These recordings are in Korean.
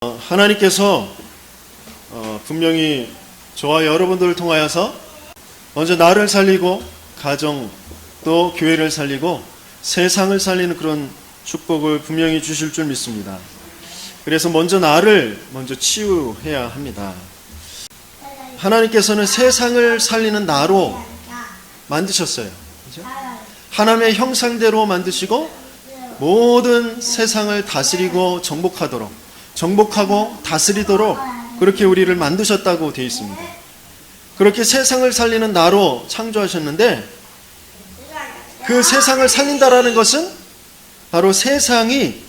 하나님께서 분명히 저와 여러분들을 통하여서 먼저 나를 살리고 가정 또 교회를 살리고 세상을 살리는 그런 축복을 분명히 주실 줄 믿습니다. 그래서 먼저 나를 먼저 치유해야 합니다. 하나님께서는 세상을 살리는 나로 만드셨어요. 그렇죠? 하나님의 형상대로 만드시고 모든 세상을 다스리고 정복하고 다스리도록 그렇게 우리를 만드셨다고 되어 있습니다. 그렇게 세상을 살리는 나로 창조하셨는데 그 세상을 살린다라는 것은 바로 세상이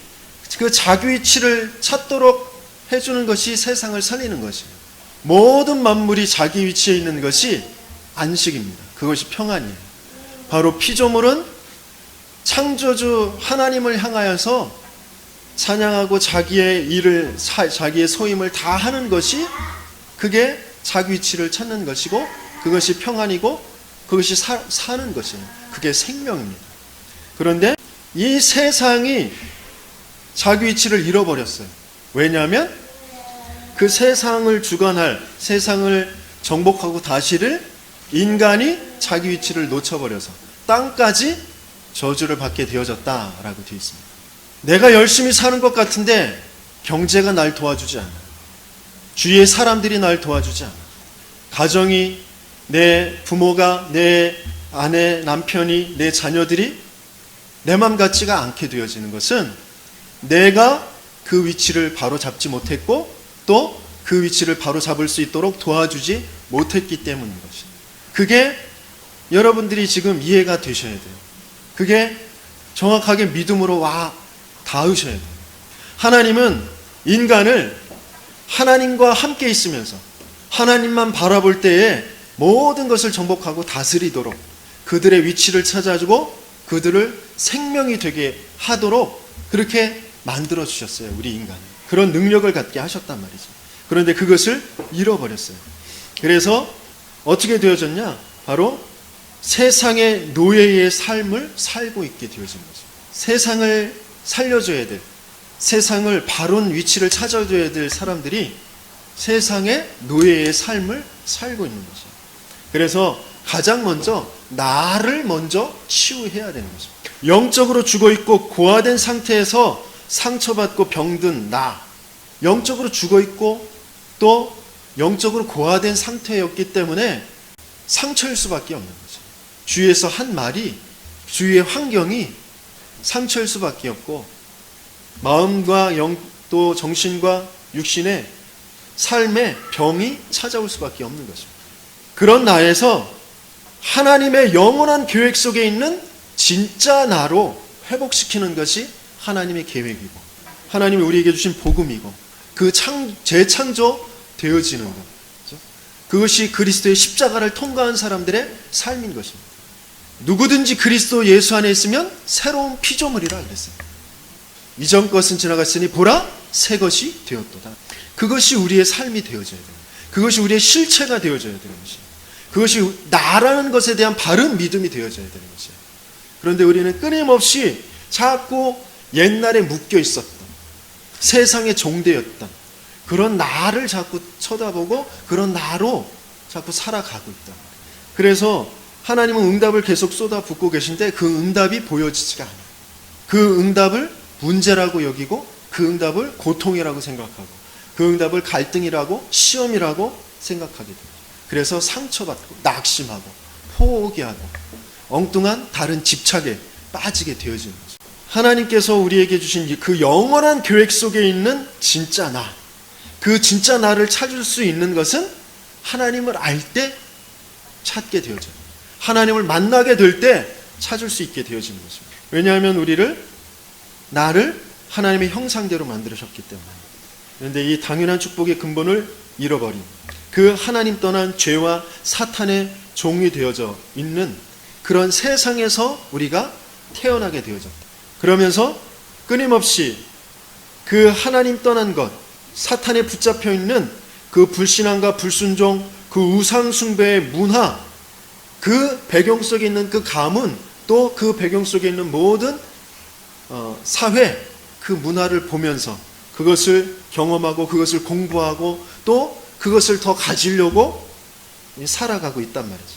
그 자기 위치를 찾도록 해주는 것이 세상을 살리는 것이에요. 모든 만물이 자기 위치에 있는 것이 안식입니다. 그것이 평안이에요. 바로 피조물은 창조주 하나님을 향하여서 찬양하고 자기의 일을, 자기의 소임을 다 하는 것이 그게 자기 위치를 찾는 것이고 그것이 평안이고 그것이 사는 것이에요. 그게 생명입니다. 그런데 이 세상이 자기 위치를 잃어버렸어요. 왜냐하면 그 세상을 주관할, 세상을 정복하고 다스릴 인간이 자기 위치를 놓쳐버려서 땅까지 저주를 받게 되어졌다라고 되어 있습니다. 내가 열심히 사는 것 같은데 경제가 날 도와주지 않아. 주위의 사람들이 날 도와주지 않아. 가정이, 내 부모가, 내 아내, 남편이, 내 자녀들이 내 맘 같지가 않게 되어지는 것은 내가 그 위치를 바로 잡지 못했고 또 그 위치를 바로 잡을 수 있도록 도와주지 못했기 때문인 것이에요. 그게 여러분들이 지금 이해가 되셔야 돼요. 그게 정확하게 믿음으로 와 닿으셔야 돼요. 하나님은 인간을 하나님과 함께 있으면서 하나님만 바라볼 때에 모든 것을 정복하고 다스리도록 그들의 위치를 찾아주고 그들을 생명이 되게 하도록 그렇게 만들어 주셨어요. 우리 인간을. 그런 능력을 갖게 하셨단 말이죠. 그런데 그것을 잃어버렸어요. 그래서 어떻게 되어졌냐? 바로 세상의 노예의 삶을 살고 있게 되어진 거죠. 세상을 살려줘야 될, 세상을 바른 위치를 찾아줘야 될 사람들이 세상의 노예의 삶을 살고 있는 거죠. 그래서 가장 먼저 나를 먼저 치유해야 되는 거죠. 영적으로 죽어있고 고아된 상태에서 상처받고 병든 나, 영적으로 죽어있고 또 영적으로 고아된 상태였기 때문에 상처일 수밖에 없는 거죠. 주위에서 한 말이, 주위의 환경이 상처일 수밖에 없고 마음과 영, 또 정신과 육신의 삶에 병이 찾아올 수밖에 없는 것입니다. 그런 나에서 하나님의 영원한 계획 속에 있는 진짜 나로 회복시키는 것이 하나님의 계획이고 하나님이 우리에게 주신 복음이고 그 재창조 되어지는 것, 그것이 그리스도의 십자가를 통과한 사람들의 삶인 것입니다. 누구든지 그리스도 예수 안에 있으면 새로운 피조물이라 그랬어요. 이전 것은 지나갔으니 보라 새 것이 되었도다. 그것이 우리의 삶이 되어져야 돼요. 그것이 우리의 실체가 되어져야 되는 것이에요. 그것이 나라는 것에 대한 바른 믿음이 되어져야 되는 것이에요. 그런데 우리는 끊임없이 자꾸 옛날에 묶여 있었던 세상의 종되었던 그런 나를 자꾸 쳐다보고 그런 나로 자꾸 살아가고 있다. 그래서 하나님은 응답을 계속 쏟아붓고 계신데 그 응답이 보여지지가 않아요. 그 응답을 문제라고 여기고 그 응답을 고통이라고 생각하고 그 응답을 갈등이라고 시험이라고 생각하게 돼요. 그래서 상처받고 낙심하고 포기하고 엉뚱한 다른 집착에 빠지게 되어지는 거죠. 하나님께서 우리에게 주신 그 영원한 계획 속에 있는 진짜 나, 그 진짜 나를 찾을 수 있는 것은 하나님을 알 때 찾게 되어져요. 하나님을 만나게 될 때 찾을 수 있게 되어지는 것입니다. 왜냐하면 나를 하나님의 형상대로 만들으셨기 때문에. 그런데 이 당연한 축복의 근본을 잃어버린 그 하나님 떠난 죄와 사탄의 종이 되어져 있는 그런 세상에서 우리가 태어나게 되어졌다. 그러면서 끊임없이 그 하나님 떠난 것, 사탄에 붙잡혀 있는 그 불신앙과 불순종, 그 우상숭배의 문화, 그 배경 속에 있는 그 가문, 또 그 배경 속에 있는 모든 사회, 그 문화를 보면서 그 그것을 경험하고 그것을 공부하고 또 그것을 더 가지려고 살아가고 있단 말이죠.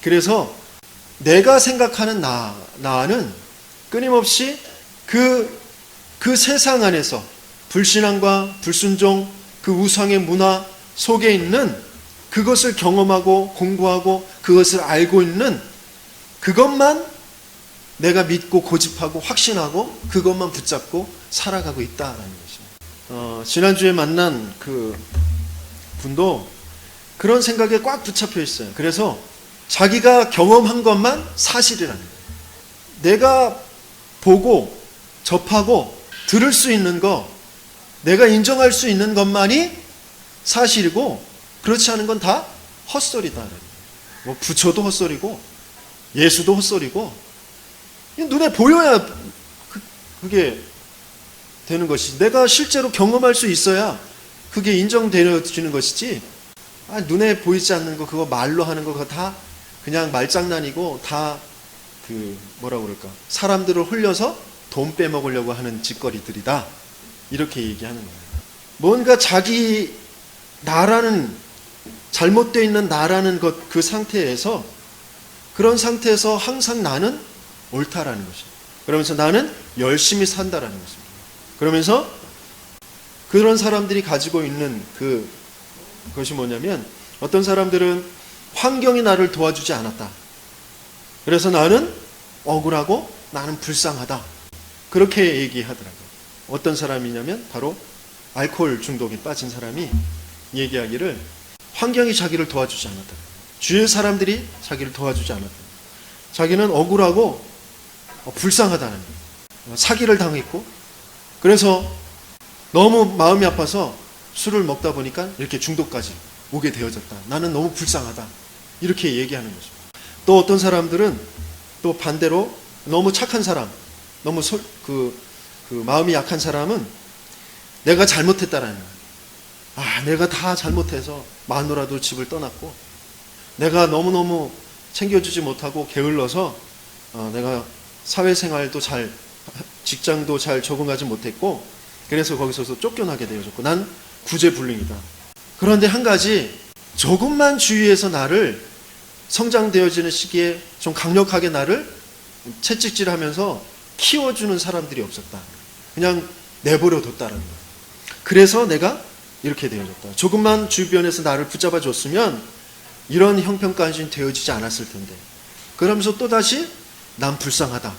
그래서 내가 생각하는 나는 끊임없이 그 세상 안에서 불신앙과 불순종, 그 우상의 문화 속에 있는 그것을 경험하고 공부하고 그것을 알고 있는 그것만 내가 믿고 고집하고 확신하고 그것만 붙잡고 살아가고 있다라는 것입니다. 지난주에 만난 그 분도 그런 생각에 꽉 붙잡혀 있어요. 그래서 자기가 경험한 것만 사실이라는 거예요. 내가 보고 접하고 들을 수 있는 거, 내가 인정할 수 있는 것만이 사실이고 그렇지 않은 건 다 헛소리다. 뭐 부처도 헛소리고 예수도 헛소리고 눈에 보여야 그게 되는 것이지, 내가 실제로 경험할 수 있어야 그게 인정되어지는 것이지, 눈에 보이지 않는 거 그거 말로 하는 거 그거 다 그냥 말장난이고 다 뭐라고 그럴까, 사람들을 홀려서 돈 빼먹으려고 하는 짓거리들이다, 이렇게 얘기하는 거예요. 뭔가 자기 나라는 잘못되어 있는 나라는 것, 그 상태에서, 그런 상태에서 항상 나는 옳다라는 것이죠. 그러면서 나는 열심히 산다라는 것입니다. 그러면서 그런 사람들이 가지고 있는 그것이 뭐냐면, 어떤 사람들은 환경이 나를 도와주지 않았다, 그래서 나는 억울하고 나는 불쌍하다, 그렇게 얘기하더라고요. 어떤 사람이냐면 바로 알코올 중독에 빠진 사람이 얘기하기를, 환경이 자기를 도와주지 않았다, 주위의 사람들이 자기를 도와주지 않았다, 자기는 억울하고 불쌍하다는 거예요. 사기를 당했고 그래서 너무 마음이 아파서 술을 먹다 보니까 이렇게 중독까지 오게 되어졌다, 나는 너무 불쌍하다, 이렇게 얘기하는 거죠. 또 어떤 사람들은 또 반대로 너무 착한 사람, 너무 마음이 약한 사람은 내가 잘못했다라는 거예요. 내가 다 잘못해서 마누라도 집을 떠났고, 내가 너무너무 챙겨주지 못하고 게을러서 내가 사회생활도 직장도 잘 적응하지 못했고, 그래서 거기서 쫓겨나게 되어졌고, 난 구제불능이다. 그런데 한 가지, 조금만 주위에서 나를 성장되어지는 시기에 좀 강력하게 나를 채찍질하면서 키워주는 사람들이 없었다. 그냥 내버려 뒀다는 거예요. 그래서 내가 이렇게 되어졌다. 조금만 주변에서 나를 붙잡아 줬으면 이런 형편까지는 되어지지 않았을 텐데. 그러면서 또다시 난 불쌍하다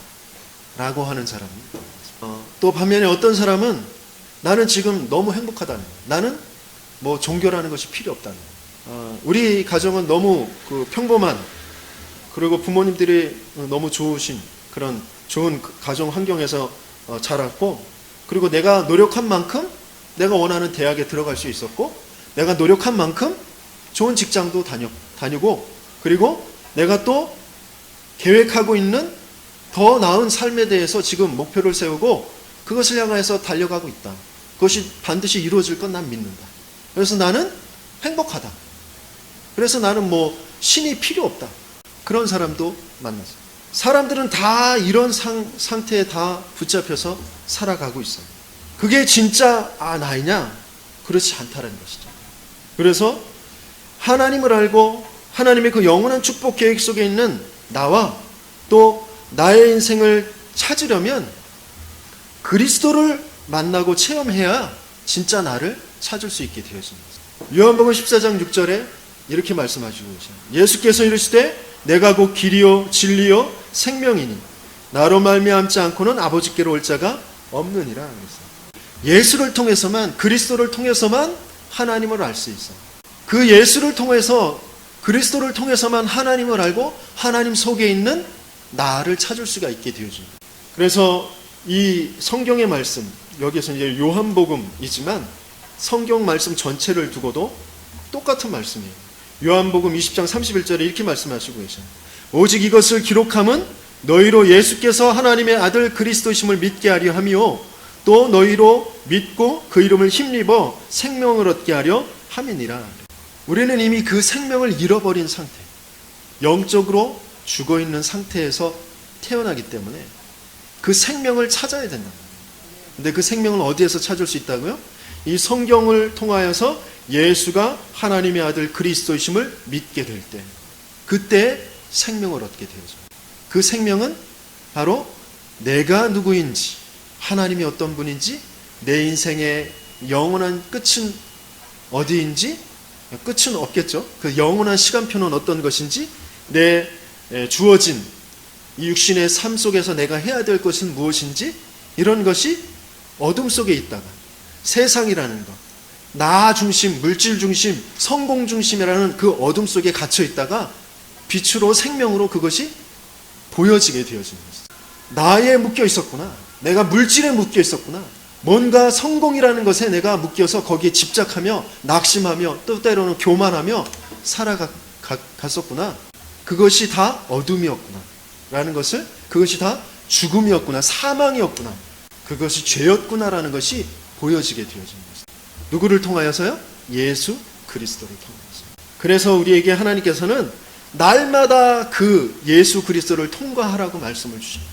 라고 하는 사람입니다. 또 반면에 어떤 사람은 나는 지금 너무 행복하다는 거예요. 나는 뭐 종교라는 것이 필요 없다는 거예요. 우리 가정은 너무 평범한, 그리고 부모님들이 너무 좋으신 그런 좋은 가정 환경에서 자랐고, 그리고 내가 노력한 만큼 내가 원하는 대학에 들어갈 수 있었고, 내가 노력한 만큼 좋은 직장도 다니고, 그리고 내가 또 계획하고 있는 더 나은 삶에 대해서 지금 목표를 세우고 그것을 향해서 달려가고 있다. 그것이 반드시 이루어질 건 난 믿는다. 그래서 나는 행복하다. 그래서 나는 뭐 신이 필요 없다. 그런 사람도 만났어요. 사람들은 다 이런 상태에 다 붙잡혀서 살아가고 있어요. 그게 진짜 나이냐? 그렇지 않다는 것이죠. 그래서 하나님을 알고 하나님의 그 영원한 축복 계획 속에 있는 나와 또 나의 인생을 찾으려면 그리스도를 만나고 체험해야 진짜 나를 찾을 수 있게 되었습니다. 요한복음 14장 6절에 이렇게 말씀하시고 계세요. 예수께서 이르시되 내가 곧 길이요 진리요 생명이니 나로 말미암지 않고는 아버지께로 올 자가 없느니라 그랬어요. 예수를 통해서만, 그리스도를 통해서만 하나님을 알 수 있어. 그 예수를 통해서, 그리스도를 통해서만 하나님을 알고 하나님 속에 있는 나를 찾을 수가 있게 되어집니다. 그래서 이 성경의 말씀, 여기서 이제 요한복음이지만 성경 말씀 전체를 두고도 똑같은 말씀이에요. 요한복음 20장 31절에 이렇게 말씀하시고 계셔요. 오직 이것을 기록함은 너희로 예수께서 하나님의 아들 그리스도심을 믿게 하려 함이요 또 너희로 믿고 그 이름을 힘입어 생명을 얻게 하려 함이니라. 우리는 이미 그 생명을 잃어버린 상태, 영적으로 죽어있는 상태에서 태어나기 때문에 그 생명을 찾아야 된다. 근데 그 생명을 어디에서 찾을 수 있다고요? 이 성경을 통하여서 예수가 하나님의 아들 그리스도이심을 믿게 될 때, 그때 생명을 얻게 되어져. 그 생명은 바로 내가 누구인지, 하나님이 어떤 분인지, 내 인생의 영원한 끝은 어디인지, 끝은 없겠죠. 그 영원한 시간표는 어떤 것인지, 내 주어진 이 육신의 삶 속에서 내가 해야 될 것은 무엇인지, 이런 것이 어둠 속에 있다가 세상이라는 것, 나 중심, 물질 중심, 성공 중심이라는 그 어둠 속에 갇혀 있다가 빛으로 생명으로 그것이 보여지게 되어지는 것이죠. 나에 묶여 있었구나. 내가 물질에 묶여 있었구나. 뭔가 성공이라는 것에 내가 묶여서 거기에 집착하며 낙심하며 또 때로는 교만하며 살아갔었구나. 그것이 다 어둠이었구나 라는 것을, 그것이 다 죽음이었구나, 사망이었구나, 그것이 죄였구나라는 것이 보여지게 되어지는 것입니다. 누구를 통하여서요? 예수 그리스도를 통하여서. 그래서 우리에게 하나님께서는 날마다 그 예수 그리스도를 통과하라고 말씀을 주십니다.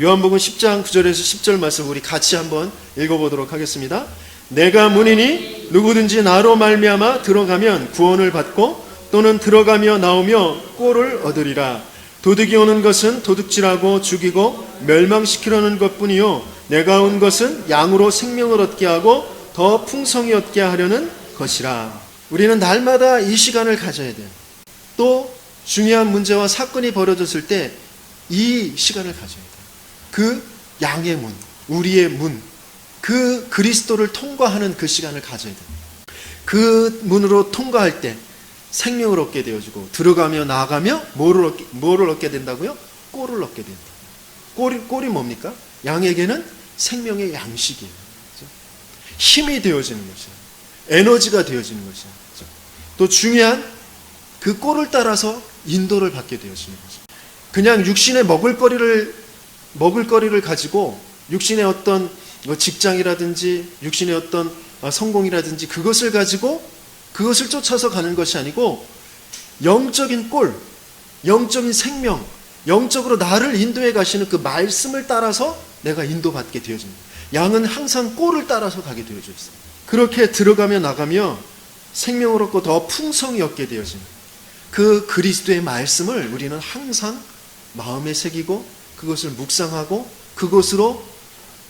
요한복음 10장 9절에서 10절 말씀 우리 같이 한번 읽어보도록 하겠습니다. 내가 문이니 누구든지 나로 말미암아 들어가면 구원을 받고 또는 들어가며 나오며 꼴을 얻으리라. 도둑이 오는 것은 도둑질하고 죽이고 멸망시키려는 것뿐이요 내가 온 것은 양으로 생명을 얻게 하고 더 풍성히 얻게 하려는 것이라. 우리는 날마다 이 시간을 가져야 돼요. 또 중요한 문제와 사건이 벌어졌을 때 이 시간을 가져야 돼요. 그 양의 문, 우리의 문, 그 그리스도를 통과하는 그 시간을 가져야 돼요. 그 문으로 통과할 때 생명을 얻게 되어지고 들어가며 나아가며 뭐를 얻게 된다고요? 꼴을 얻게 된다. 꼴이 뭡니까? 양에게는 생명의 양식이에요. 그렇죠? 힘이 되어지는 것이에요. 에너지가 되어지는 것이에요. 그렇죠? 또 중요한 그 꼴을 따라서 인도를 받게 되어지는 것이에요. 그냥 육신의 먹을거리를 가지고 육신의 어떤 직장이라든지 육신의 어떤 성공이라든지 그것을 가지고 그것을 쫓아서 가는 것이 아니고 영적인 꼴, 영적인 생명, 영적으로 나를 인도해 가시는 그 말씀을 따라서 내가 인도받게 되어집니다. 양은 항상 꼴을 따라서 가게 되어져 있어요. 그렇게 들어가며 나가며 생명을 얻고 더 풍성히 얻게 되어집니다. 그 그리스도의 말씀을 우리는 항상 마음에 새기고 그것을 묵상하고 그것으로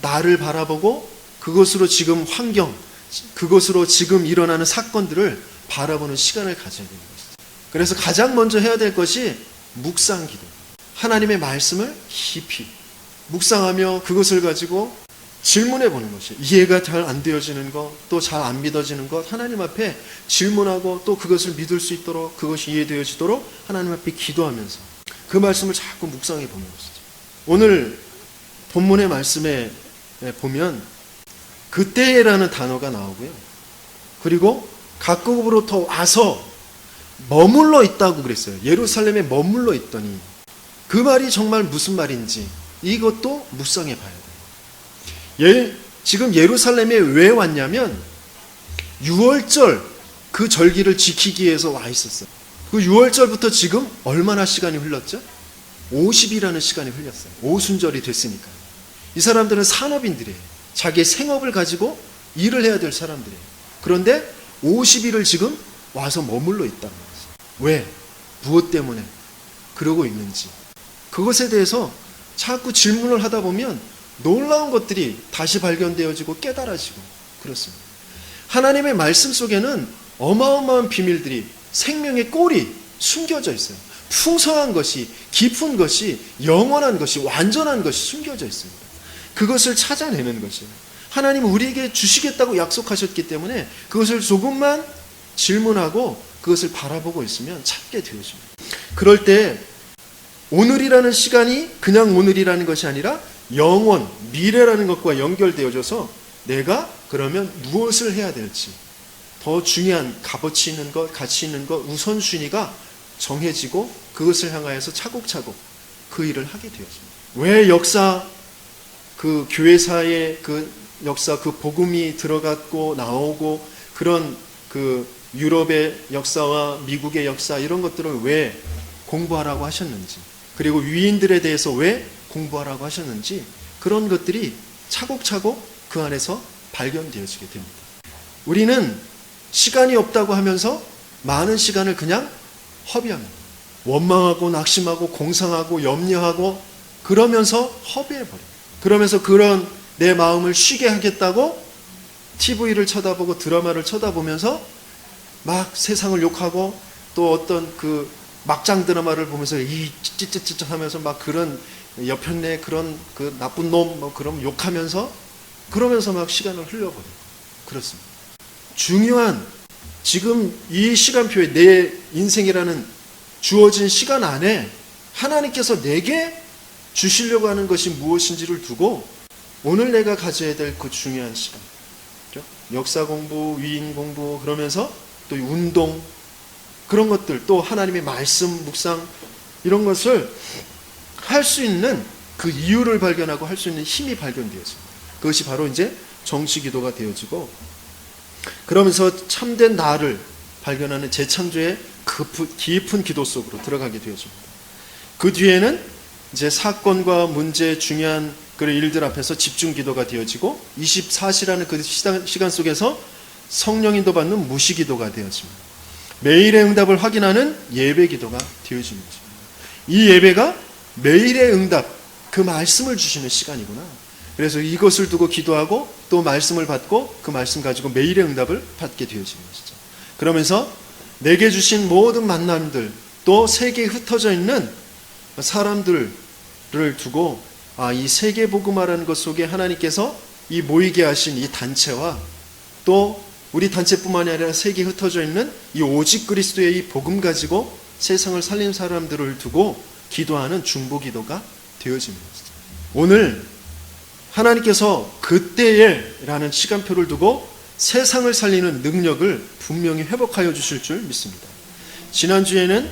나를 바라보고 그것으로 지금 환경, 그것으로 지금 일어나는 사건들을 바라보는 시간을 가져야 되는 것이죠. 그래서 가장 먼저 해야 될 것이 묵상 기도. 하나님의 말씀을 깊이 묵상하며 그것을 가지고 질문해 보는 것이에요. 이해가 잘 안 되어지는 것, 또 잘 안 믿어지는 것, 하나님 앞에 질문하고 또 그것을 믿을 수 있도록 그것이 이해되어지도록 하나님 앞에 기도하면서 그 말씀을 자꾸 묵상해 보는 것이죠. 오늘 본문의 말씀에 보면 그때라는 단어가 나오고요. 그리고 각국으로부터 와서 머물러 있다고 그랬어요. 예루살렘에 머물러 있더니 그 말이 정말 무슨 말인지 이것도 묵상해 봐야 돼요. 지금 예루살렘에 왜 왔냐면 6월절 그 절기를 지키기 위해서 와 있었어요. 그 6월절부터 지금 얼마나 시간이 흘렀죠? 50일이라는 시간이 흘렸어요. 오순절이 됐으니까. 이 사람들은 산업인들이에요. 자기의 생업을 가지고 일을 해야 될 사람들이에요. 그런데 50일을 지금 와서 머물러 있다는 거죠. 왜? 무엇 때문에 그러고 있는지 그것에 대해서 자꾸 질문을 하다 보면 놀라운 것들이 다시 발견되어지고 깨달아지고 그렇습니다. 하나님의 말씀 속에는 어마어마한 비밀들이 생명의 꼴이 숨겨져 있어요. 풍성한 것이, 깊은 것이, 영원한 것이, 완전한 것이 숨겨져 있습니다. 그것을 찾아내는 것이에요. 하나님은 우리에게 주시겠다고 약속하셨기 때문에 그것을 조금만 질문하고 그것을 바라보고 있으면 찾게 되어집니다. 그럴 때 오늘이라는 시간이 그냥 오늘이라는 것이 아니라 영원, 미래라는 것과 연결되어져서 내가 그러면 무엇을 해야 될지 더 중요한 값어치 있는 것, 가치 있는 것, 우선순위가 정해지고 그것을 향하여서 차곡차곡 그 일을 하게 되었습니다. 왜 역사, 그 교회사의 그 역사, 그 복음이 들어갔고 나오고 그런 그 유럽의 역사와 미국의 역사 이런 것들을 왜 공부하라고 하셨는지 그리고 위인들에 대해서 왜 공부하라고 하셨는지 그런 것들이 차곡차곡 그 안에서 발견되어지게 됩니다. 우리는 시간이 없다고 하면서 많은 시간을 그냥 허비합니다. 원망하고 낙심하고 공상하고 염려하고 그러면서 허비해버려요. 그러면서 그런 내 마음을 쉬게 하겠다고 TV를 쳐다보고 드라마를 쳐다보면서 막 세상을 욕하고 또 어떤 그 막장 드라마를 보면서 이 찌찌찌찌 하면서 막 그런 여편네 그런 그 나쁜 놈 뭐 그런 욕하면서 그러면서 막 시간을 흘려버려요. 그렇습니다. 중요한 지금 이 시간표에 내 인생이라는 주어진 시간 안에 하나님께서 내게 주시려고 하는 것이 무엇인지를 두고 오늘 내가 가져야 될 그 중요한 시간, 역사 공부, 위인 공부 그러면서 또 운동 그런 것들 또 하나님의 말씀 묵상 이런 것을 할 수 있는 그 이유를 발견하고 할 수 있는 힘이 발견되어집니다. 그것이 바로 이제 정시기도가 되어지고 그러면서 참된 나를 발견하는 재창조의 깊은 기도 속으로 들어가게 되어집니다. 그 뒤에는 이제 사건과 문제 중요한 그런 일들 앞에서 집중 기도가 되어지고 24시라는 그 시간 속에서 성령 인도 받는 무시 기도가 되어집니다. 매일의 응답을 확인하는 예배 기도가 되어집니다. 이 예배가 매일의 응답, 그 말씀을 주시는 시간이구나. 그래서 이것을 두고 기도하고 또 말씀을 받고 그 말씀 가지고 매일의 응답을 받게 되어지는 것이죠. 그러면서 내게 주신 모든 만남들 또 세계에 흩어져 있는 사람들을 두고 이 세계 복음화라는 것 속에 하나님께서 이 모이게 하신 이 단체와 또 우리 단체뿐만이 아니라 세계에 흩어져 있는 이 오직 그리스도의 이 복음 가지고 세상을 살린 사람들을 두고 기도하는 중보기도가 되어집니다. 오늘 하나님께서 그때에라는 시간표를 두고 세상을 살리는 능력을 분명히 회복하여 주실 줄 믿습니다. 지난주에는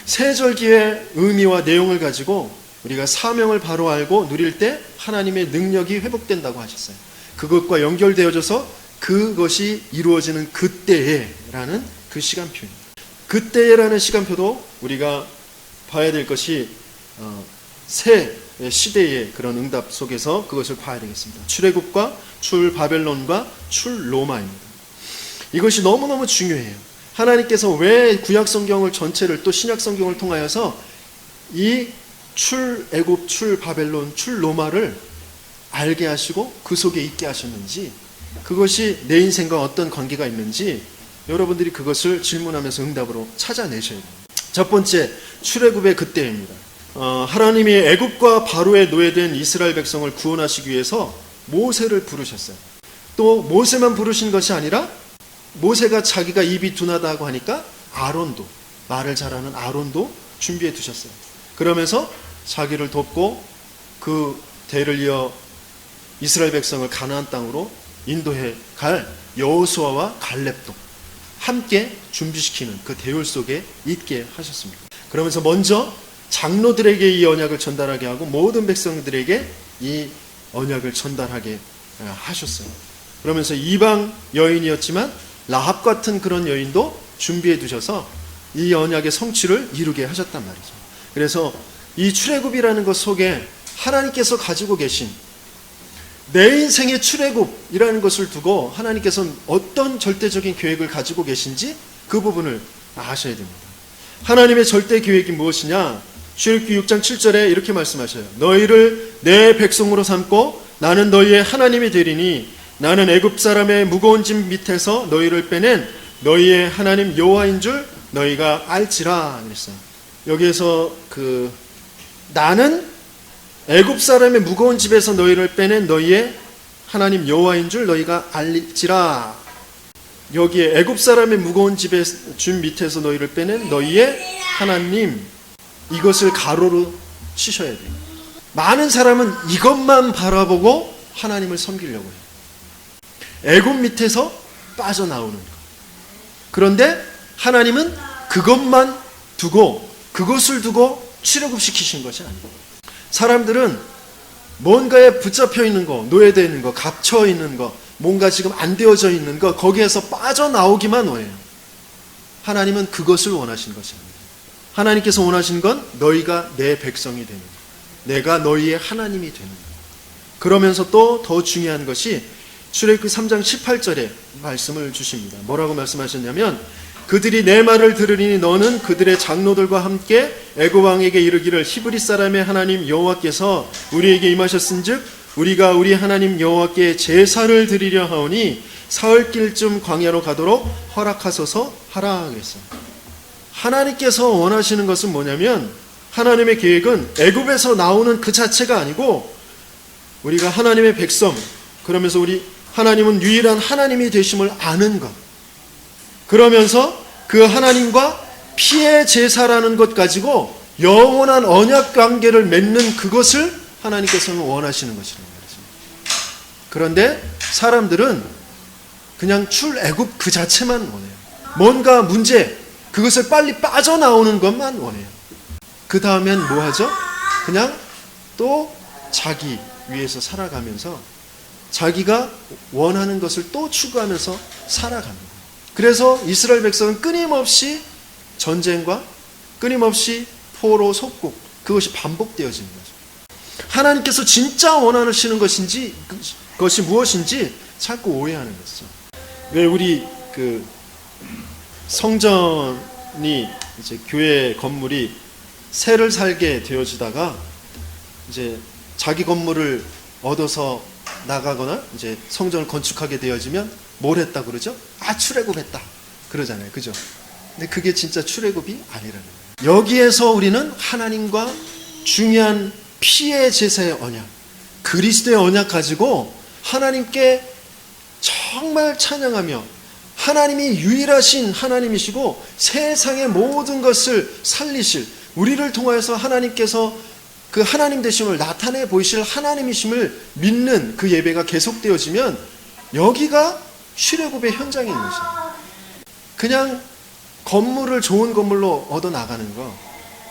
세절기의 의미와 내용을 가지고 우리가 사명을 바로 알고 누릴 때 하나님의 능력이 회복된다고 하셨어요. 그것과 연결되어져서 그것이 이루어지는 그때에라는 그 시간표입니다. 그때에라는 시간표도 우리가 봐야 될 것이 새 시대의 그런 응답 속에서 그것을 봐야 되겠습니다. 출애굽과 출 바벨론과 출 로마입니다. 이것이 너무너무 중요해요. 하나님께서 왜 구약 성경을 전체를 또 신약 성경을 통하여서 이 출애굽, 출 바벨론, 출 로마를 알게 하시고 그 속에 있게 하셨는지 그것이 내 인생과 어떤 관계가 있는지 여러분들이 그것을 질문하면서 응답으로 찾아내셔야 됩니다. 첫 번째, 출애굽의 그때입니다. 하나님이 애굽과 바로에 노예된 이스라엘 백성을 구원하시기 위해서 모세를 부르셨어요. 또 모세만 부르신 것이 아니라 모세가 자기가 입이 둔하다고 하니까 아론도, 말을 잘하는 아론도 준비해 두셨어요. 그러면서 자기를 돕고 그 대를 이어 이스라엘 백성을 가나안 땅으로 인도해 갈 여호수아와 갈렙도 함께 준비시키는 그 대열 속에 있게 하셨습니다. 그러면서 먼저 장로들에게 이 언약을 전달하게 하고 모든 백성들에게 이 언약을 전달하게 하셨어요. 그러면서 이방 여인이었지만 라합 같은 그런 여인도 준비해 두셔서 이 언약의 성취를 이루게 하셨단 말이죠. 그래서 이 출애굽이라는 것 속에 하나님께서 가지고 계신 내 인생의 출애굽이라는 것을 두고 하나님께서는 어떤 절대적인 계획을 가지고 계신지 그 부분을 아셔야 됩니다. 하나님의 절대 계획이 무엇이냐? 출애굽기 6장 7절에 이렇게 말씀하셔요. 너희를 내 백성으로 삼고 나는 너희의 하나님이 되리니 나는 애굽 사람의 무거운 짐 밑에서 너희를 빼낸 너희의 하나님 여호와인 줄 너희가 알지라 그랬어요. 여기에서 나는 애굽 사람의 무거운 집에서 너희를 빼낸 너희의 하나님 여호와인 줄 너희가 알지라. 여기에 애굽 사람의 무거운 집의 준 밑에서 너희를 빼낸 너희의 하나님, 이것을 가로로 치셔야 돼요. 많은 사람은 이것만 바라보고 하나님을 섬기려고 해요. 애굽 밑에서 빠져나오는 것. 그런데 하나님은 그것만 두고 그것을 두고 출애굽시키신 것이 아니에요. 사람들은 뭔가에 붙잡혀 있는 거, 노예되어 있는 거, 갇혀 있는 거, 뭔가 지금 안 되어져 있는 거, 거기에서 빠져나오기만 원해요. 하나님은 그것을 원하신 것이 아닙니다. 하나님께서 원하신 건 너희가 내 백성이 되는 것, 내가 너희의 하나님이 되는 것. 그러면서 또 더 중요한 것이 출애굽기 3장 18절에 말씀을 주십니다. 뭐라고 말씀하셨냐면 그들이 내 말을 들으리니 너는 그들의 장로들과 함께 애굽 왕에게 이르기를 히브리 사람의 하나님 여호와께서 우리에게 임하셨은즉 우리가 우리 하나님 여호와께 제사를 드리려 하오니 사흘길쯤 광야로 가도록 허락하소서 하라 그랬어요. 하나님께서 원하시는 것은 뭐냐면 하나님의 계획은 애굽에서 나오는 그 자체가 아니고 우리가 하나님의 백성, 그러면서 우리 하나님은 유일한 하나님이 되심을 아는 것, 그러면서 그 하나님과 피의 제사라는 것 가지고 영원한 언약 관계를 맺는 그것을 하나님께서는 원하시는 것이라는 거죠. 그런데 사람들은 그냥 출애굽 그 자체만 원해요. 뭔가 문제, 그것을 빨리 빠져나오는 것만 원해요. 그 다음엔 뭐 하죠? 그냥 또 자기 위해서 살아가면서 자기가 원하는 것을 또 추구하면서 살아갑니다. 그래서 이스라엘 백성은 끊임없이 전쟁과 끊임없이 포로 속국, 그것이 반복되어지는 거죠. 하나님께서 진짜 원하시는 것이 무엇인지 자꾸 오해하는 것이죠. 왜 우리 그 성전이 이제 교회 건물이 새를 살게 되어지다가 이제 자기 건물을 얻어서 나가거나 이제 성전을 건축하게 되어지면 뭘 했다 그러죠? 아, 출애굽했다 그러잖아요. 그죠? 근데 그게 진짜 출애굽이 아니라는 거예요. 여기에서 우리는 하나님과 중요한 피의 제사의 언약, 그리스도의 언약 가지고 하나님께 정말 찬양하며 하나님이 유일하신 하나님이시고 세상의 모든 것을 살리실, 우리를 통하여서 하나님께서 그 하나님 되심을 나타내 보이실 하나님이심을 믿는 그 예배가 계속되어지면 여기가 출애굽의 현장인 것이에요. 그냥 건물을 좋은 건물로 얻어 나가는 것,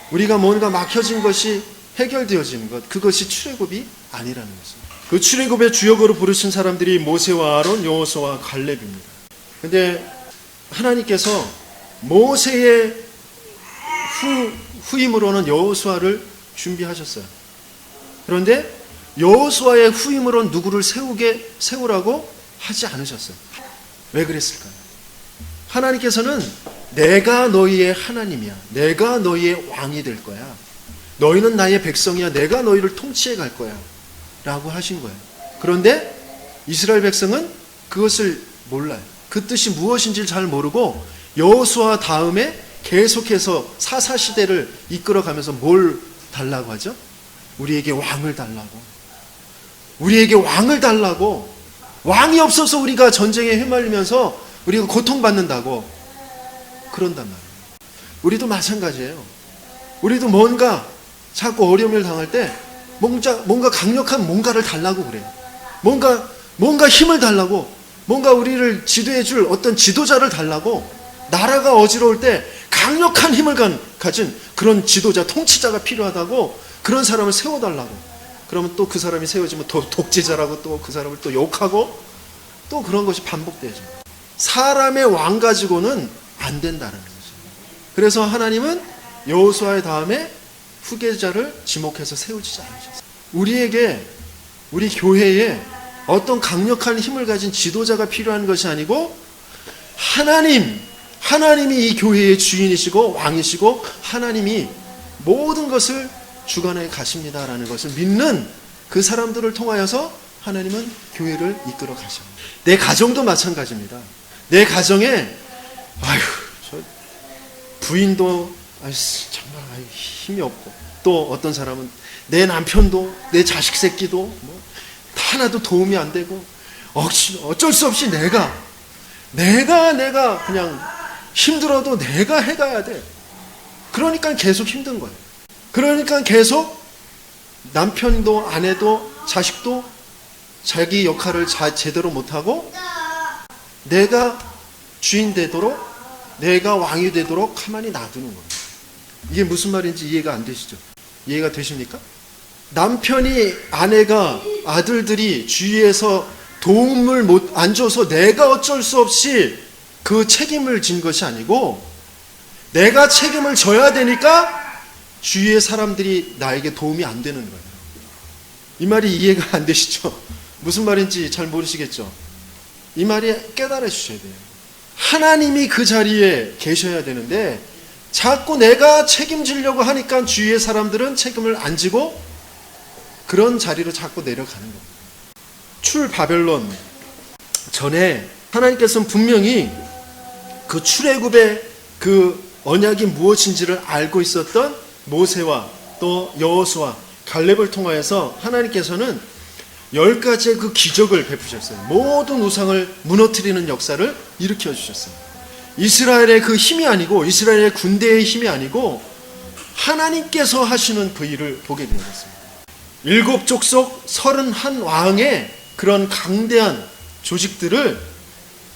우리가 뭔가 막혀진 것이 해결되어지는 것, 그것이 출애굽이 아니라는 것입니다. 그 출애굽의 주역으로 부르신 사람들이 모세와 아론, 여호수아와 갈렙입니다. 근데 하나님께서 모세의 후임으로는 여호수아를 준비하셨어요. 그런데 여호수아의 후임으로는 누구를 세우라고 하지 않으셨어요. 왜 그랬을까요? 하나님께서는 내가 너희의 하나님이야. 내가 너희의 왕이 될 거야. 너희는 나의 백성이야. 내가 너희를 통치해 갈 거야. 라고 하신 거예요. 그런데 이스라엘 백성은 그것을 몰라요. 그 뜻이 무엇인지 잘 모르고 여호수아 다음에 계속해서 사사시대를 이끌어가면서 뭘 달라고 하죠? 우리에게 왕을 달라고. 우리에게 왕을 달라고. 왕이 없어서 우리가 전쟁에 휘말리면서 우리가 고통받는다고 그런단 말이에요. 우리도 마찬가지예요. 우리도 뭔가 자꾸 어려움을 당할 때 뭔가 강력한 뭔가를 달라고 그래요. 뭔가 힘을 달라고, 뭔가 우리를 지도해 줄 어떤 지도자를 달라고, 나라가 어지러울 때 강력한 힘을 가진 그런 지도자, 통치자가 필요하다고 그런 사람을 세워달라고. 그러면 또 그 사람이 세워지면 더 독재자라고 또 그 사람을 또 욕하고 또 그런 것이 반복되죠. 사람의 왕 가지고는 안 된다는 거죠. 그래서 하나님은 여호수아의 다음에 후계자를 지목해서 세우지 않으셨어요. 우리 교회에 어떤 강력한 힘을 가진 지도자가 필요한 것이 아니고 하나님이 이 교회의 주인이시고 왕이시고 하나님이 모든 것을 주관해 가십니다라는 것을 믿는 그 사람들을 통하여서 하나님은 교회를 이끌어 가셔요. 내 가정도 마찬가지입니다. 내 가정에 저 부인도 정말 힘이 없고, 또 어떤 사람은 내 남편도 내 자식 새끼도 하나도 도움이 안 되고 어쩔 수 없이 내가 그냥 힘들어도 내가 해가야 돼. 그러니까 계속 힘든 거예요. 그러니까 계속 남편도 아내도 자식도 자기 역할을 제대로 못하고 내가 주인 되도록, 내가 왕이 되도록 가만히 놔두는 거예요. 이게 무슨 말인지 이해가 안 되시죠? 이해가 되십니까? 남편이, 아내가, 아들들이 주위에서 도움을 안 줘서 내가 어쩔 수 없이 그 책임을 진 것이 아니고, 내가 책임을 져야 되니까 주위의 사람들이 나에게 도움이 안 되는 거예요. 이 말이 이해가 안 되시죠? 무슨 말인지 잘 모르시겠죠? 이 말이 깨달아 주셔야 돼요. 하나님이 그 자리에 계셔야 되는데 자꾸 내가 책임지려고 하니까 주위의 사람들은 책임을 안 지고 그런 자리로 자꾸 내려가는 겁니다. 출바벨론 전에 하나님께서는 분명히 그 출애굽의 그 언약이 무엇인지를 알고 있었던 모세와 또 여호수아, 갈렙을 통하여서 하나님께서는 10가지의 그 기적을 베푸셨어요. 모든 우상을 무너뜨리는 역사를 일으켜 주셨어요. 이스라엘의 그 힘이 아니고 이스라엘의 군대의 힘이 아니고 하나님께서 하시는 그 일을 보게 되었습니다. 7족속 31왕의 그런 강대한 조직들을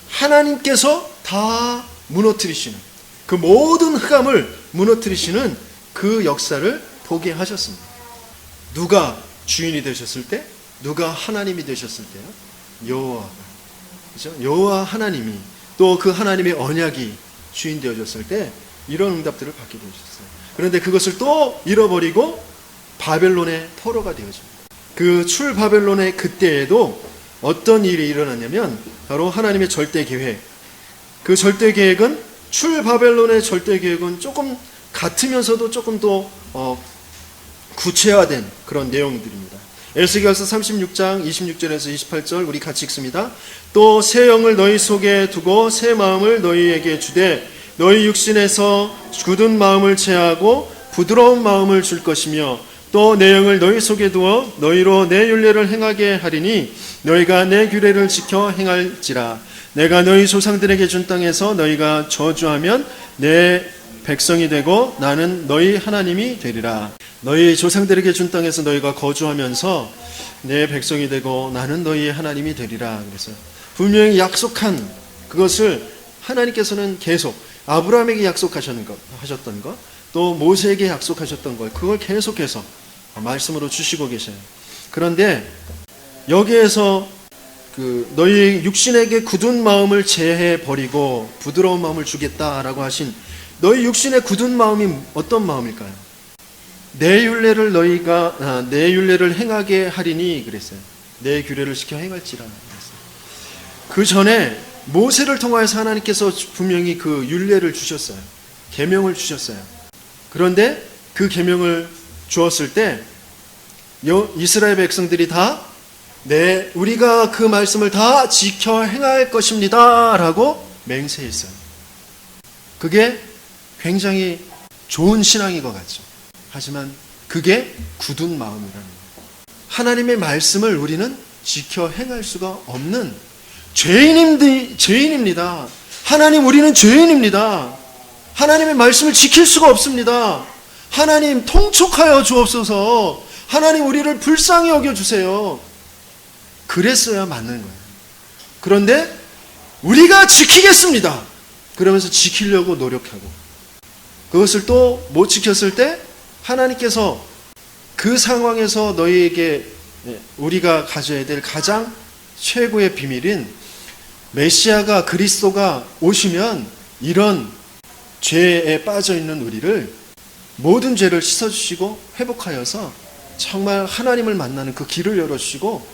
하나님께서 다 무너뜨리시는, 그 모든 흑암을 무너뜨리시는 그 역사를 보게 하셨습니다. 누가 주인이 되셨을 때? 누가 하나님이 되셨을 때요? 여호와가, 그렇죠? 여호와 하나님이, 또 그 하나님의 언약이 주인 되어졌을 때 이런 응답들을 받게 되셨어요. 그런데 그것을 또 잃어버리고 바벨론의 포로가 되어집니다. 그 출바벨론의 그때에도 어떤 일이 일어났냐면 바로 하나님의 절대 계획. 그 절대 계획은 출바벨론의 절대 계획은 조금 같으면서도 조금 더 구체화된 그런 내용들입니다. 에스겔서 36장 26절에서 28절 우리 같이 읽습니다. 또 새 영을 너희 속에 두고 새 마음을 너희에게 주되 너희 육신에서 굳은 마음을 제하고 부드러운 마음을 줄 것이며 또 내 영을 너희 속에 두어 너희로 내 율례를 행하게 하리니 너희가 내 규례를 지켜 행할지라. 내가 너희 조상들에게 준 땅에서 너희가 저주하면 내 백성이 되고 나는 너희 하나님이 되리라. 너희 조상들에게 준 땅에서 너희가 거주하면서 내 백성이 되고 나는 너희의 하나님이 되리라. 그래서 분명히 약속한 그것을 하나님께서는 계속 아브라함에게 약속하셨던 것, 또 모세에게 약속하셨던 것, 그걸 계속해서 말씀으로 주시고 계셔요. 그런데 여기에서 너희 육신에게 굳은 마음을 제해 버리고 부드러운 마음을 주겠다라고 하신 너희 육신의 굳은 마음이 어떤 마음일까요? 내 율례를 너희가 내 율례를 행하게 하리니 그랬어요. 내 규례를 지켜 행할지라 그랬어요. 그 전에 모세를 통하여서 하나님께서 분명히 그 율례를 주셨어요. 계명을 주셨어요. 그런데 그 계명을 주었을 때 이스라엘 백성들이 다 우리가 그 말씀을 다 지켜 행할 것입니다 라고 맹세했어요. 그게 굉장히 좋은 신앙인 것 같죠. 하지만 그게 굳은 마음이라는 거예요. 하나님의 말씀을 우리는 지켜 행할 수가 없는 죄인입니다. 하나님, 우리는 죄인입니다. 하나님의 말씀을 지킬 수가 없습니다. 하나님, 통촉하여 주옵소서. 하나님, 우리를 불쌍히 여겨주세요. 그랬어야 맞는 거예요. 그런데 우리가 지키겠습니다. 그러면서 지키려고 노력하고 그것을 또 못 지켰을 때 하나님께서 그 상황에서 너희에게 우리가 가져야 될 가장 최고의 비밀인 메시아가, 그리스도가 오시면 이런 죄에 빠져 있는 우리를 모든 죄를 씻어주시고 회복하여서 정말 하나님을 만나는 그 길을 열어주시고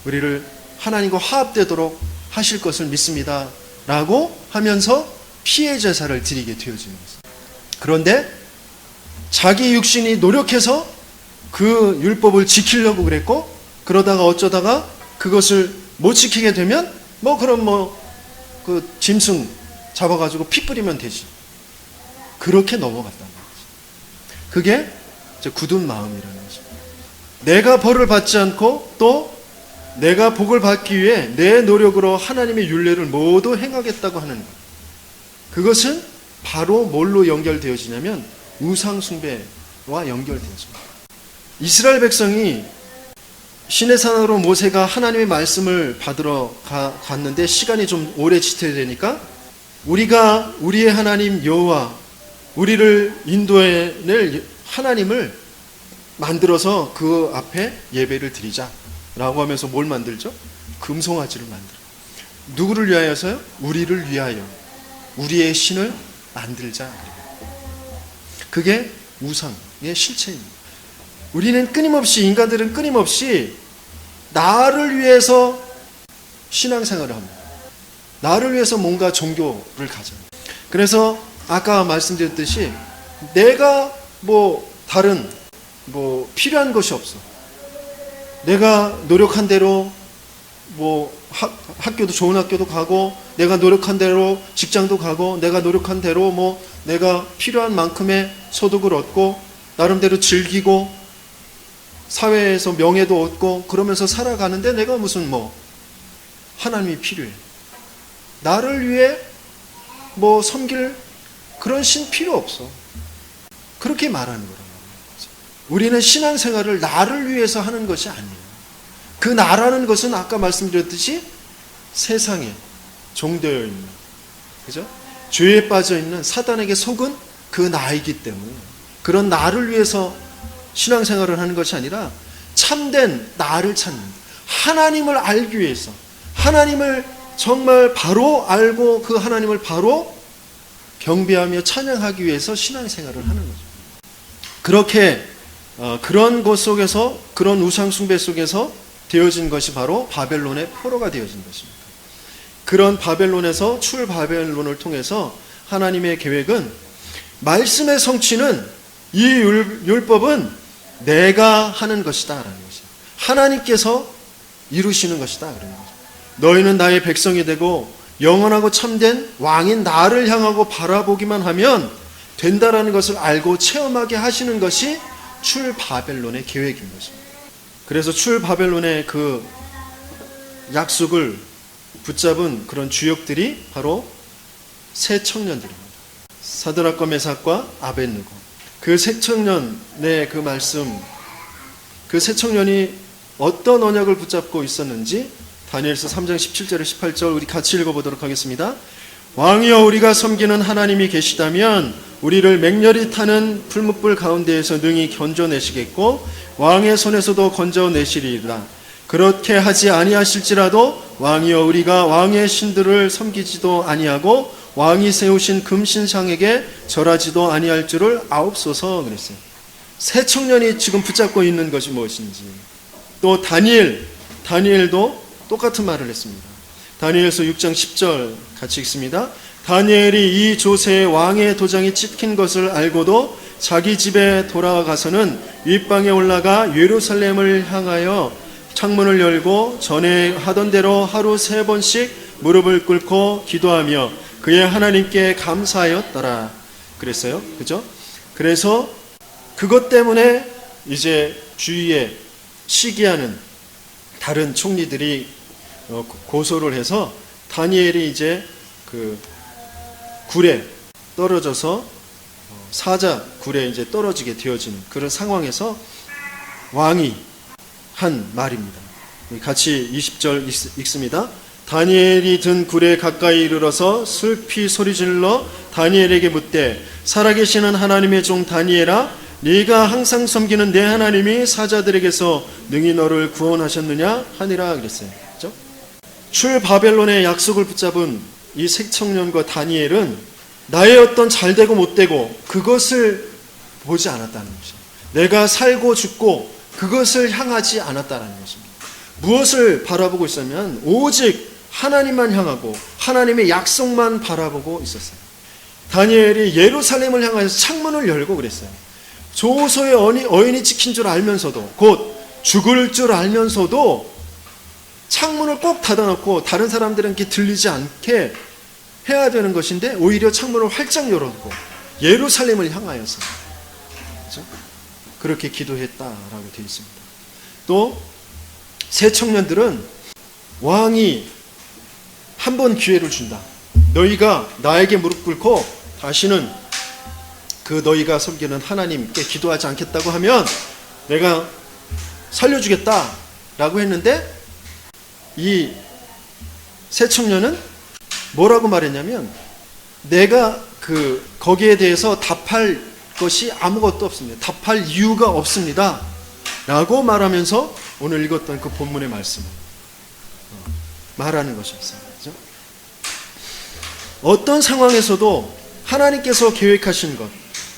우리를 하나님과 화합되도록 하실 것을 믿습니다 라고 하면서 피해 제사를 드리게 되어지는 것입니다. 그런데 자기 육신이 노력해서 그 율법을 지키려고 그랬고, 그러다가 어쩌다가 그것을 못 지키게 되면 그럼 그 짐승 잡아가지고 피 뿌리면 되지. 그렇게 넘어갔다는 거지. 그게 굳은 마음이라는 거죠. 내가 벌을 받지 않고 또 내가 복을 받기 위해 내 노력으로 하나님의 율례를 모두 행하겠다고 하는 것. 그것은 바로 뭘로 연결되어지냐면 우상 숭배와 연결되어집니다. 이스라엘 백성이 시내산으로 모세가 하나님의 말씀을 받으러 갔는데 시간이 좀 오래 지체되니까 우리가 우리의 하나님 여호와, 우리를 인도해낼 하나님을 만들어서 그 앞에 예배를 드리자라고 하면서 뭘 만들죠? 금송아지를 만들어. 누구를 위하여서요? 우리를 위하여 우리의 신을 만들자. 그게 우상의 실체입니다. 우리는 끊임없이, 인간들은 끊임없이 나를 위해서 신앙생활을 합니다. 나를 위해서 뭔가 종교를 가져요. 그래서 아까 말씀드렸듯이 내가 다른 필요한 것이 없어. 내가 노력한 대로 학교도, 좋은 학교도 가고, 내가 노력한 대로 직장도 가고, 내가 노력한 대로 내가 필요한 만큼의 소득을 얻고, 나름대로 즐기고, 사회에서 명예도 얻고, 그러면서 살아가는데 내가 무슨 하나님이 필요해. 나를 위해 섬길 그런 신 필요 없어. 그렇게 말하는 거란 말이에요. 우리는 신앙생활을 나를 위해서 하는 것이 아니에요. 그 나라는 것은 아까 말씀드렸듯이 세상에 종되어 있는, 그죠? 죄에 빠져 있는 사단에게 속은 그 나이기 때문에, 그런 나를 위해서 신앙생활을 하는 것이 아니라 참된 나를 찾는, 하나님을 알기 위해서, 하나님을 정말 바로 알고 그 하나님을 바로 경배하며 찬양하기 위해서 신앙생활을 하는 거죠. 그렇게 그런 것 속에서, 그런 우상숭배 속에서 되어진 것이 바로 바벨론의 포로가 되어진 것입니다. 그런 바벨론에서, 출바벨론을 통해서 하나님의 계획은, 말씀의 성취는, 이 율법은 내가 하는 것이다 라는 것이죠. 하나님께서 이루시는 것이다 그런 거죠. 너희는 나의 백성이 되고 영원하고 참된 왕인 나를 향하고 바라보기만 하면 된다라는 것을 알고 체험하게 하시는 것이 출바벨론의 계획인 것입니다. 그래서 출바벨론의 그 약속을 붙잡은 그런 주역들이 바로 세 청년들입니다. 사드락과 메삭과 아벳느고. 그 세 청년의 그 말씀, 그 세 청년이 어떤 언약을 붙잡고 있었는지 다니엘서 3장 17절에 18절 우리 같이 읽어보도록 하겠습니다. 왕이여, 우리가 섬기는 하나님이 계시다면 우리를 맹렬히 타는 풀무불 가운데에서 능히 건져내시겠고 왕의 손에서도 건져내시리라. 그렇게 하지 아니하실지라도 왕이여, 우리가 왕의 신들을 섬기지도 아니하고 왕이 세우신 금신상에게 절하지도 아니할 줄을 아옵소서 그랬어요. 세 청년이 지금 붙잡고 있는 것이 무엇인지. 또 다니엘도 똑같은 말을 했습니다. 다니엘서 6장 10절 같이 읽습니다. 다니엘이 이 조세의 왕의 도장이 찍힌 것을 알고도 자기 집에 돌아가서는 윗방에 올라가 예루살렘을 향하여 창문을 열고 전에 하던 대로 하루 3번씩 무릎을 꿇고 기도하며 그의 하나님께 감사하였더라 그랬어요. 그죠? 그래서 그것 때문에 이제 주위에 시기하는 다른 총리들이 고소를 해서 다니엘이 이제 그 굴에 떨어져서 사자 굴에 이제 떨어지게 되어지는 그런 상황에서 왕이 한 말입니다. 같이 20절 읽습니다. 다니엘이 든 굴에 가까이 이르러서 슬피 소리질러 다니엘에게 묻되 살아계시는 하나님의 종 다니엘아, 네가 항상 섬기는 내 하나님이 사자들에게서 능히 너를 구원하셨느냐 하니라 그랬어요. 그렇죠? 출바벨론의 약속을 붙잡은 이 세 청년과 다니엘은 나의 어떤 잘되고 못되고 그것을 보지 않았다는 것이죠. 내가 살고 죽고 그것을 향하지 않았다는 것입니다. 무엇을 바라보고 있었냐면 오직 하나님만 향하고 하나님의 약속만 바라보고 있었어요. 다니엘이 예루살렘을 향해서 창문을 열고 그랬어요. 조소의 어인이 찍힌 줄 알면서도, 곧 죽을 줄 알면서도 창문을 꼭 닫아놓고 다른 사람들에게 들리지 않게 해야 되는 것인데 오히려 창문을 활짝 열어두고 예루살렘을 향하여서, 그렇죠? 그렇게 기도했다라고 되어 있습니다. 또 새 청년들은 왕이 한 번 기회를 준다. 너희가 나에게 무릎 꿇고 다시는 그 너희가 섬기는 하나님께 기도하지 않겠다고 하면 내가 살려주겠다라고 했는데 이 새 청년은 뭐라고 말했냐면 내가 거기에 대해서 답할 것이 아무것도 없습니다. 답할 이유가 없습니다. 라고 말하면서 오늘 읽었던 그 본문의 말씀을 말하는 것이었어요. 그렇죠? 어떤 상황에서도 하나님께서 계획하신 것,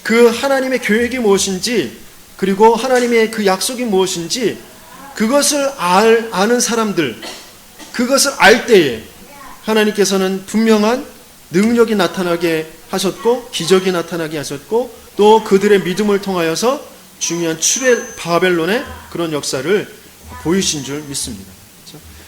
그 하나님의 계획이 무엇인지 그리고 하나님의 그 약속이 무엇인지 그것을 아는 사람들, 그것을 알 때에 하나님께서는 분명한 능력이 나타나게 하셨고 기적이 나타나게 하셨고 또 그들의 믿음을 통하여서 중요한 출애 바벨론의 그런 역사를 보이신 줄 믿습니다.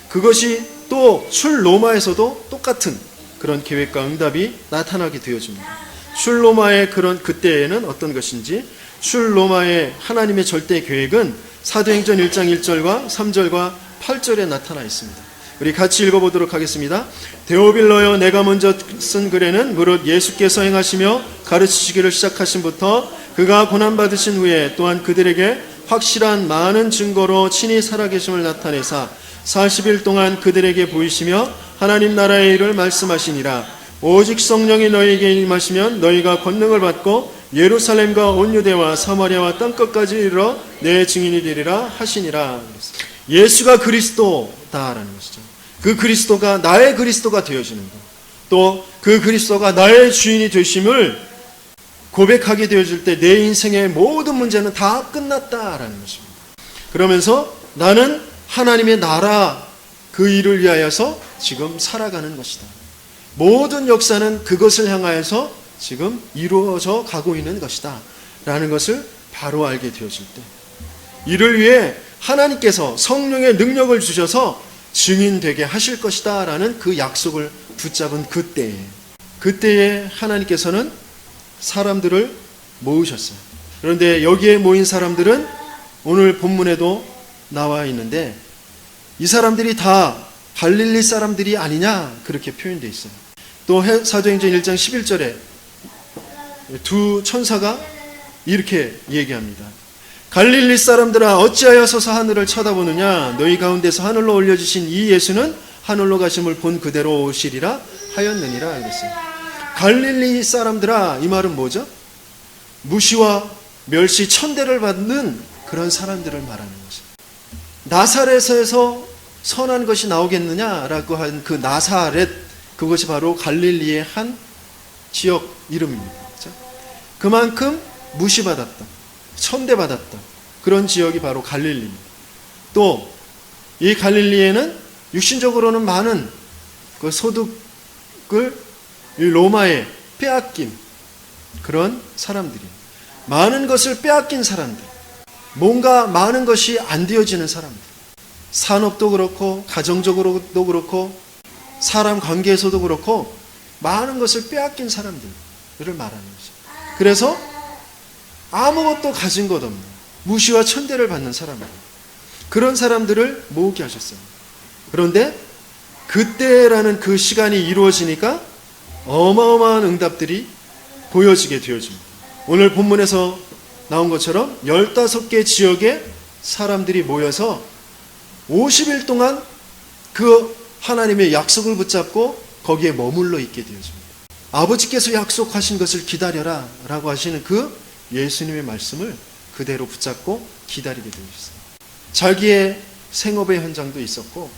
그것이 또 출 로마에서도 똑같은 그런 계획과 응답이 나타나게 되어집니다. 출 로마의 그런 그때에는 어떤 것인지 출 로마의 하나님의 절대 계획은 사도행전 1장 1절과 3절과 8절에 나타나 있습니다. 우리 같이 읽어보도록 하겠습니다. 데오빌러여, 내가 먼저 쓴 글에는 무릇 예수께서 행하시며 가르치시기를 시작하신부터 그가 고난받으신 후에 또한 그들에게 확실한 많은 증거로 친히 살아계심을 나타내사 40일 동안 그들에게 보이시며 하나님 나라의 일을 말씀하시니라. 오직 성령이 너희에게 임하시면 너희가 권능을 받고 예루살렘과 온 유대와 사마리아와 땅끝까지 이르러 내 증인이 되리라 하시니라. 예수가 그리스도다라는 것이죠. 그 그리스도가 나의 그리스도가 되어지는 것, 또 그 그리스도가 나의 주인이 되심을 고백하게 되어질 때 내 인생의 모든 문제는 다 끝났다라는 것입니다. 그러면서 나는 하나님의 나라 그 일을 위하여서 지금 살아가는 것이다. 모든 역사는 그것을 향하여서 지금 이루어져 가고 있는 것이다 라는 것을 바로 알게 되어질 때, 이를 위해 하나님께서 성령의 능력을 주셔서 증인되게 하실 것이다 라는 그 약속을 붙잡은 그때에 하나님께서는 사람들을 모으셨어요. 그런데 여기에 모인 사람들은 오늘 본문에도 나와 있는데 이 사람들이 다 갈릴리 사람들이 아니냐 그렇게 표현되어 있어요. 또 사도행전 1장 11절에 두 천사가 이렇게 얘기합니다. 갈릴리 사람들아, 어찌하여 서서 하늘을 쳐다보느냐? 너희 가운데서 하늘로 올려주신 이 예수는 하늘로 가심을 본 그대로 오시리라 하였느니라. 그랬어요. 갈릴리 사람들아, 이 말은 뭐죠? 무시와 멸시 천대를 받는 그런 사람들을 말하는 것이죠. 나사렛에서 선한 것이 나오겠느냐라고 한 그 나사렛, 그것이 바로 갈릴리의 한 지역 이름입니다. 그렇죠? 그만큼 무시받았다, 천대받았다, 그런 지역이 바로 갈릴리입니다. 또 이 갈릴리에는 육신적으로는 많은 그 소득을 이 로마에 빼앗긴 그런 사람들이, 많은 것을 빼앗긴 사람들, 뭔가 많은 것이 안 되어지는 사람들, 산업도 그렇고 가정적으로도 그렇고 사람 관계에서도 그렇고 많은 것을 빼앗긴 사람들을 말하는 거죠. 그래서 아무것도 가진 것 없는 무시와 천대를 받는 사람들, 그런 사람들을 모으게 하셨어요. 그런데 그때라는 그 시간이 이루어지니까 어마어마한 응답들이 보여지게 되어집니다. 오늘 본문에서 나온 것처럼 15개 지역에 사람들이 모여서 50일 동안 그 하나님의 약속을 붙잡고 거기에 머물러 있게 되어집니다. 아버지께서 약속하신 것을 기다려라 라고 하시는 그 예수님의 말씀을 그대로 붙잡고 기다리게 되어졌어요. 자기의 생업의 현장도 있었고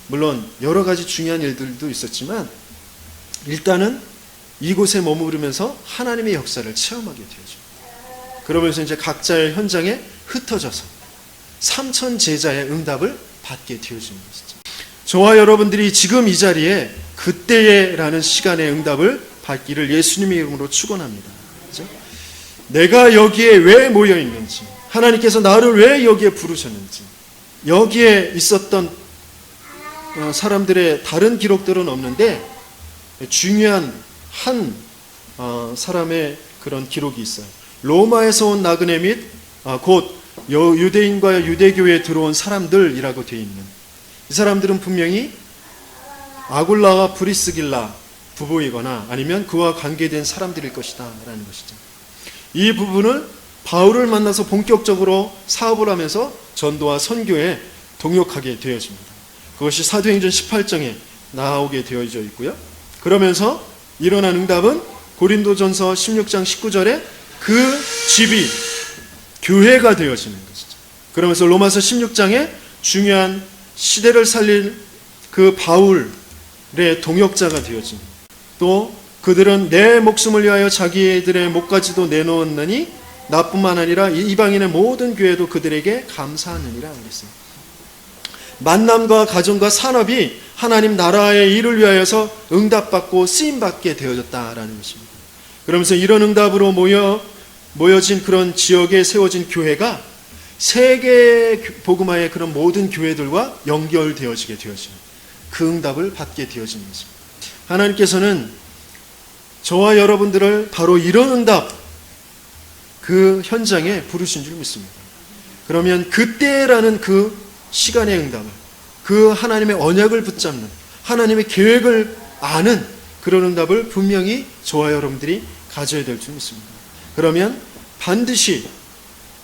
물론 여러 가지 중요한 일들도 있었지만 일단은 이곳에 머무르면서 하나님의 역사를 체험하게 되어집니다. 그러면서 이제 각자의 현장에 흩어져서 3천 제자의 응답을 받게 되어지는 것이죠. 저와 여러분들이 지금 이 자리에 그때에라는 시간의 응답을 받기를 예수님의 이름으로 축원합니다. 그렇죠? 내가 여기에 왜 모여 있는지, 하나님께서 나를 왜 여기에 부르셨는지, 여기에 있었던 사람들의 다른 기록들은 없는데 중요한 한 사람의 그런 기록이 있어요. 로마에서 온 나그네 및 곧 유대인과 유대교에 들어온 사람들이라고 되어 있는 이 사람들은 분명히 아굴라와 브리스길라 부부이거나 아니면 그와 관계된 사람들일 것이다 라는 것이죠. 이 부분을 바울을 만나서 본격적으로 사업을 하면서 전도와 선교에 동역하게 되어집니다. 그것이 사도행전 18장에 나오게 되어져 있고요. 그러면서 일어난 응답은 고린도전서 16장 19절에 그 집이 교회가 되어지는 것이죠. 그러면서 로마서 16장에 중요한 시대를 살릴 그 바울의 동역자가 되어집니다. 또 그들은 내 목숨을 위하여 자기들의 목까지도 내놓았느니 나뿐만 아니라 이방인의 모든 교회도 그들에게 감사하느니라 그랬습니다. 만남과 가정과 산업이 하나님 나라의 일을 위하여서 응답받고 쓰임받게 되어졌다라는 것입니다. 그러면서 이런 응답으로 모여진 그런 지역에 세워진 교회가 세계 복음화의 그런 모든 교회들과 연결되어지게 되어지는 그 응답을 받게 되어지는 것입니다. 하나님께서는 저와 여러분들을 바로 이런 응답 그 현장에 부르신 줄 믿습니다. 그러면 그때라는 그 시간의 응답을, 그 하나님의 언약을 붙잡는, 하나님의 계획을 아는 그런 응답을 분명히 저와 여러분들이 가져야 될 줄 믿습니다. 그러면 반드시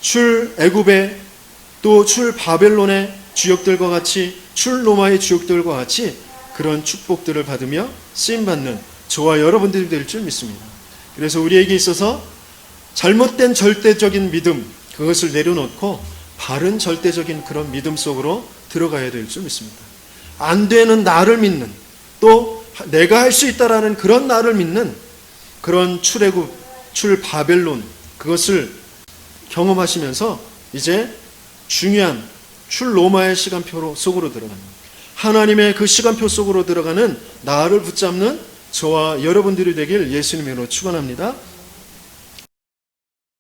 출애굽의 또 출바벨론의 주역들과 같이, 출로마의 주역들과 같이 그런 축복들을 받으며 쓰임받는 저와 여러분들이 될 줄 믿습니다. 그래서 우리에게 있어서 잘못된 절대적인 믿음, 그것을 내려놓고 바른 절대적인 그런 믿음 속으로 들어가야 될 줄 믿습니다. 안 되는 나를 믿는, 또 내가 할 수 있다라는 그런 나를 믿는 그런 출애굽, 출바벨론, 그것을 경험하시면서 이제 중요한 출로마의 시간표 속으로 들어가는, 하나님의 그 시간표 속으로 들어가는 나를 붙잡는 저와 여러분들이 되길 예수님으로 축원합니다.